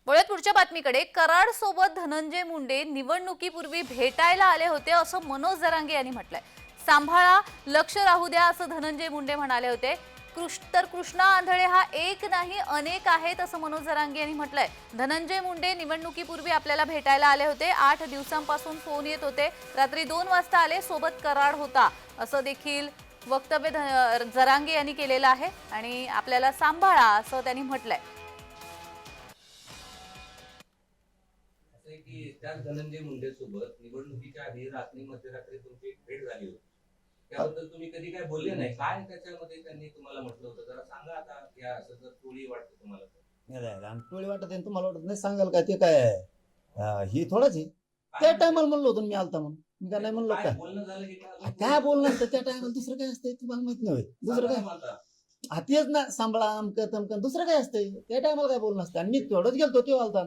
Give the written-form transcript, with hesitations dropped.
वळत पुढच्या बातमीकडे. कराड सोबत धनंजय मुंडे निवडणुकीपूर्वी भेटायला आले होते असं मनोज जरांगे यांनी म्हटलंय. सांभाळा, लक्ष राहू द्या असं धनंजय मुंडे म्हणाले होते. कृष्णा आंधळे हा एक नाही अनेक आहेत असं मनोज जरांगे यांनी म्हटलंय. धनंजय मुंडे निवडणुकीपूर्वी आपल्याला भेटायला आले होते. 8 दिवसांपासून फोन येत होते. रात्री 2 वाजता आले, सोबत कराड होता असं देखील वक्तव्य जरांगे यांनी केलेलं आहे. आणि आपल्याला सांभाळा असं त्यांनी म्हटलंय. की त्याच धनंजय मुंडे सोबत निवडणुकीच्या आधी रात्री मध्यरात्री तुमची भेट झाली होती. त्याबद्दल तुम्ही कधी काय बोलले नाही, काय त्याच्यामध्ये त्यांनी तुम्हाला म्हटलं होतं जरा सांगा. आता या असं जर टोळी वाटते तुम्हाला तर टोळी वाटत आहे तुम्हाला वाटत नाही, सांगाल काय ते काय ही थोडंच आहे. त्या टायमाला म्हणलो होतो मी आलता म्हणून, मी काय नाही म्हणलो. काय बोलणं झालं की काय बोलणं असतं त्या टायमाला? दुसरं काय असतंय तुम्हाला माहित नाही? दुसरं काय तेच ना, सांभाळा अमकं तमकं, दुसरं काय असतंय त्या टायमाला? काय बोलणं असतं? आणि मी तेवढंच गेलतो, तो आलता.